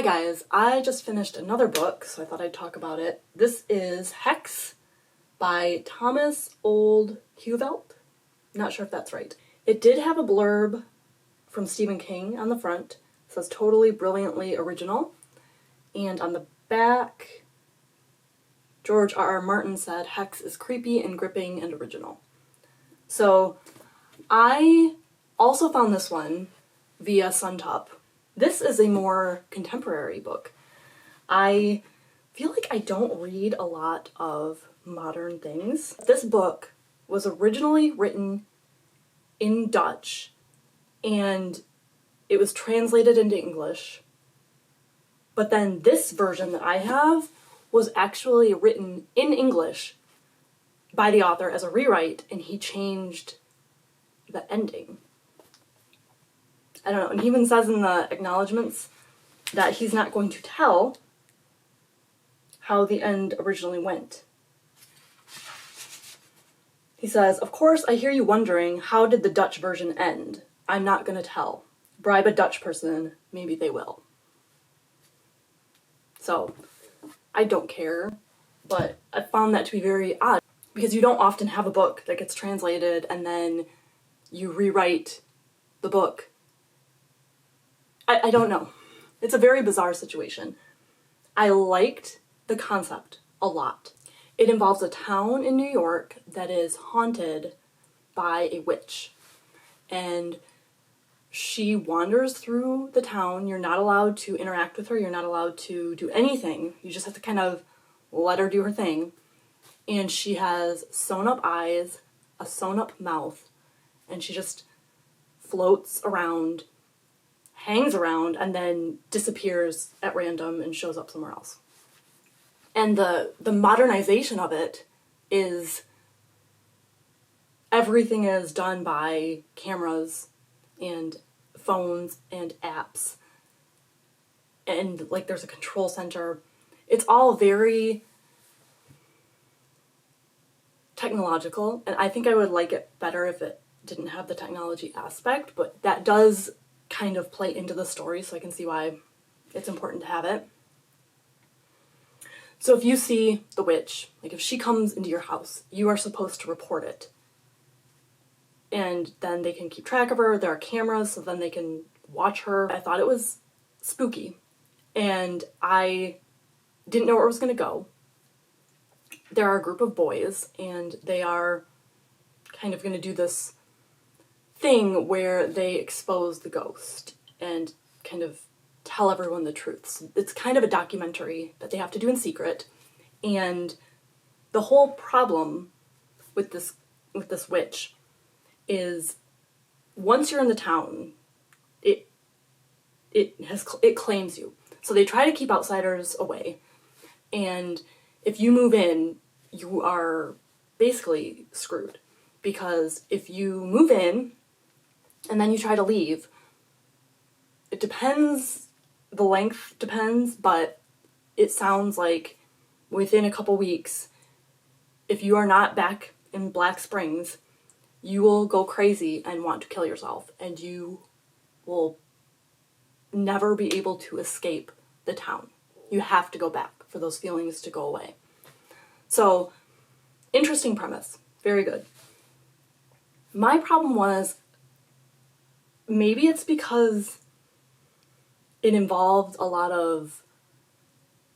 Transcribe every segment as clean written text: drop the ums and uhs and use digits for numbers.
Hi guys, I just finished another book, so I thought I'd talk about it. This is HEX by Thomas Olde Heuvelt. Not sure if that's right. It did have a blurb from Stephen King on the front. It says totally brilliantly original. And on the back, George R.R. Martin said HEX is creepy and gripping and original. So I also found this one via Suntup. This is a more contemporary book. I feel like I don't read a lot of modern things. This book was originally written in Dutch and it was translated into English. But then this version that I have was actually written in English by the author as a rewrite, and he changed the ending. I don't know, and he even says in the acknowledgements that he's not going to tell how the end originally went. He says, "Of course, I hear you wondering, how did the Dutch version end? I'm not gonna tell. Bribe a Dutch person, maybe they will." So, I don't care, but I found that to be very odd, because you don't often have a book that gets translated and then you rewrite the book. I don't know. It's a very bizarre situation. I liked the concept a lot. It involves a town in New York that is haunted by a witch. And she wanders through the town. You're not allowed to interact with her. You're not allowed to do anything. You just have to kind of let her do her thing. And she has sewn up eyes, a sewn up mouth, and she just floats around, hangs around, and then disappears at random and shows up somewhere else. And the modernization of it is everything is done by cameras and phones and apps. And like there's a control center. It's all very technological, and I think I would like it better if it didn't have the technology aspect, but that does kind of play into the story, so I can see why it's important to have it. So if you see the witch, like if she comes into your house, you are supposed to report it. And then they can keep track of her. There are cameras, so then they can watch her. I thought it was spooky, and I didn't know where it was going to go. There are a group of boys, and they are kind of going to do this thing where they expose the ghost and kind of tell everyone the truth. So it's kind of a documentary that they have to do in secret, and the whole problem with this witch is once you're in the town, it claims you. So they try to keep outsiders away, and if you move in, you are basically screwed, because if you move in and then you try to leave, it depends, the length depends, but it sounds like within a couple weeks, if you are not back in Black Springs, you will go crazy and want to kill yourself, and you will never be able to escape the town. You have to go back for those feelings to go away. So, interesting premise. Very good. My problem was, maybe it's because it involved a lot of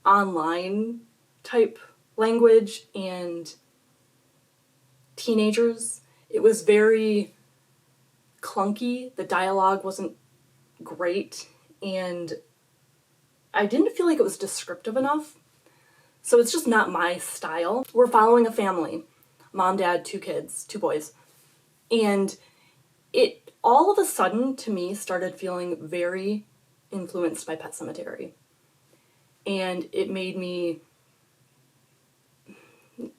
online type language and teenagers. It was very clunky. The dialogue wasn't great, and I didn't feel like it was descriptive enough. So it's just not my style. We're following a family, mom, dad, 2 kids, 2 boys, and it all of a sudden to me started feeling very influenced by Pet Sematary. And it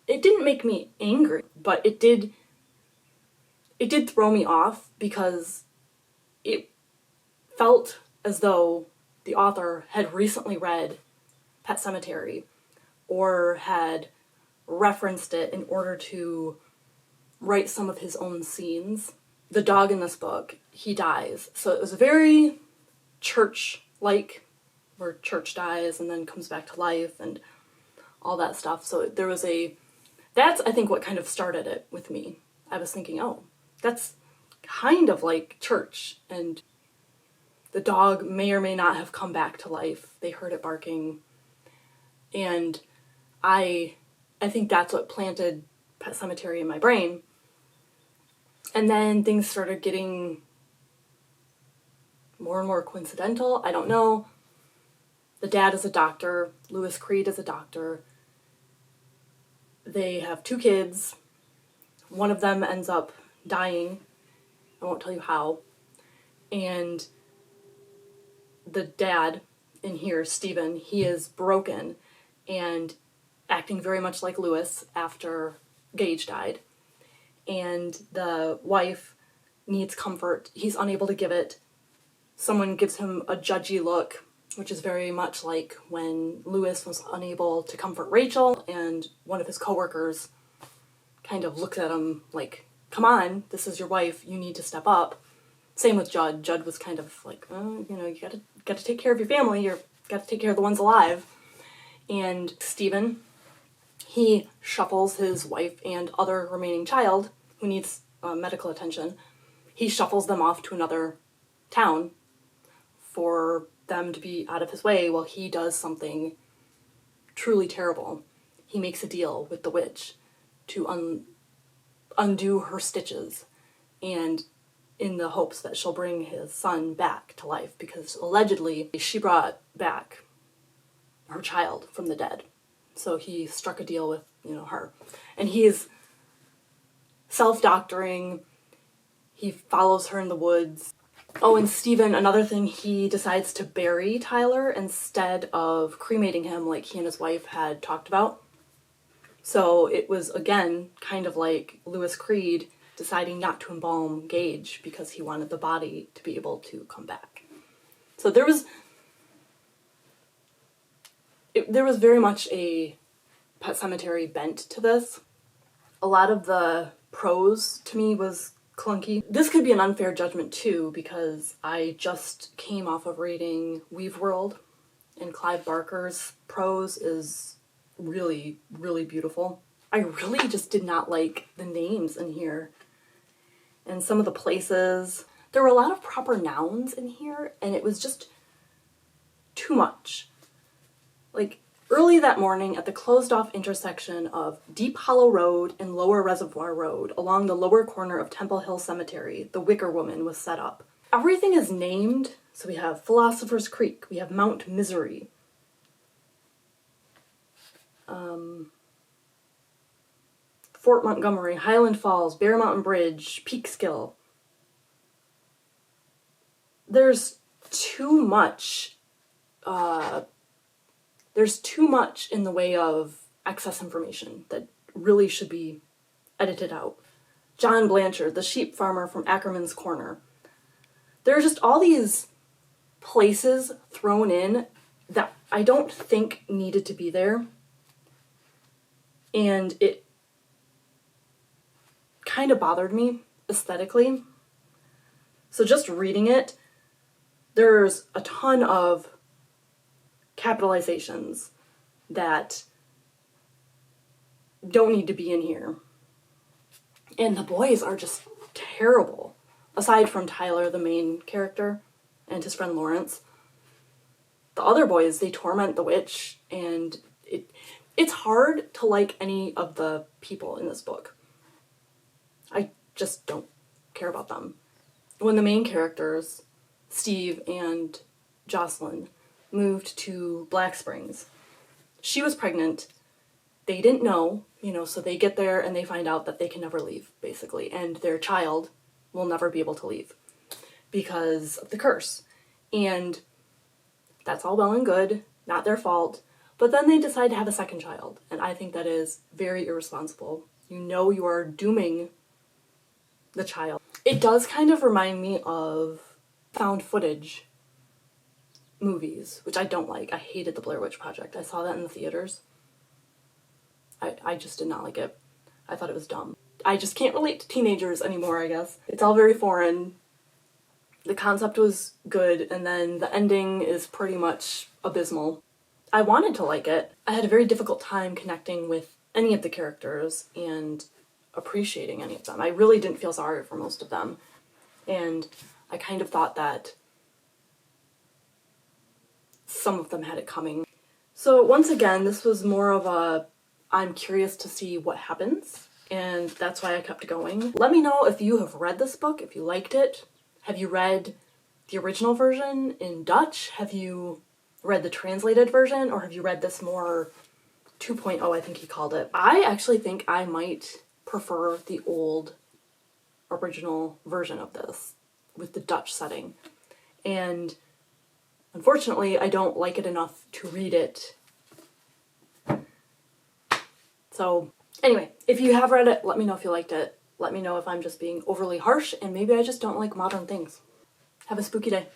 didn't make me angry, but it did throw me off, because it felt as though the author had recently read Pet Sematary or had referenced it in order to write some of his own scenes. The dog in this book, he dies, so it was very church-like where Church dies and then comes back to life and all that stuff. So there was that's, I think, what kind of started it with me. I was thinking, oh, that's kind of like Church, and the dog may or may not have come back to life. They heard it barking, and I think that's what planted Pet Sematary in my brain. And then things started getting more and more coincidental. I don't know. The dad is a doctor. Louis Creed is a doctor. They have 2 kids. One of them ends up dying. I won't tell you how. And the dad in here, Stephen, he is broken and acting very much like Louis after Gage died. And the wife needs comfort. He's unable to give it. Someone gives him a judgy look, which is very much like when Louis was unable to comfort Rachel, and one of his coworkers kind of looks at him like, come on, this is your wife, you need to step up. Same with Judd. Judd was kind of like, oh, you know, you gotta take care of your family, you gotta take care of the ones alive. And Stephen, he shuffles his wife and other remaining child, who needs medical attention, he shuffles them off to another town for them to be out of his way while he does something truly terrible. He makes a deal with the witch to undo her stitches, and in the hopes that she'll bring his son back to life, because allegedly she brought back her child from the dead. So he struck a deal with, her. And he's self-doctoring. He follows her in the woods. Oh, and Stephen, another thing, he decides to bury Tyler instead of cremating him like he and his wife had talked about. So it was, again, kind of like Louis Creed deciding not to embalm Gage because he wanted the body to be able to come back. So there was very much a Pet Sematary bent to this. A lot of the prose, to me, was clunky. This could be an unfair judgment too, because I just came off of reading Weave World, and Clive Barker's prose is really, really beautiful. I really just did not like the names in here. And some of the places, there were a lot of proper nouns in here, and it was just too much. Like, early that morning at the closed-off intersection of Deep Hollow Road and Lower Reservoir Road along the lower corner of Temple Hill Cemetery, the Wicker Woman was set up. Everything is named, so we have Philosopher's Creek, we have Mount Misery, Fort Montgomery, Highland Falls, Bear Mountain Bridge, Peekskill. There's too much in the way of excess information that really should be edited out. John Blanchard, the sheep farmer from Ackerman's Corner. There are just all these places thrown in that I don't think needed to be there. And it kind of bothered me aesthetically. So just reading it, there's a ton of capitalizations that don't need to be in here. And the boys are just terrible. Aside from Tyler, the main character, and his friend Lawrence. The other boys, they torment the witch, and it's hard to like any of the people in this book. I just don't care about them. When the main characters, Steve and Jocelyn, moved to Black Springs, she was pregnant. They didn't know, so they get there and they find out that they can never leave, basically, and their child will never be able to leave because of the curse. And that's all well and good, not their fault, but then they decide to have a second child, and I think that is very irresponsible. You are dooming the child. It does kind of remind me of found footage movies, which I don't like. I hated the Blair Witch Project. I saw that in the theaters. I just did not like it. I thought it was dumb. I just can't relate to teenagers anymore, I guess. It's all very foreign. The concept was good, and then the ending is pretty much abysmal. I wanted to like it. I had a very difficult time connecting with any of the characters and appreciating any of them. I really didn't feel sorry for most of them. And I kind of thought that some of them had it coming. So once again, this was more of a, I'm curious to see what happens, and that's why I kept going. Let me know if you have read this book, if you liked it. Have you read the original version in Dutch? Have you read the translated version, or have you read this more 2.0, I think he called it? I actually think I might prefer the old original version of this with the Dutch setting. And unfortunately, I don't like it enough to read it. So anyway, if you have read it, let me know if you liked it. Let me know if I'm just being overly harsh and maybe I just don't like modern things. Have a spooky day.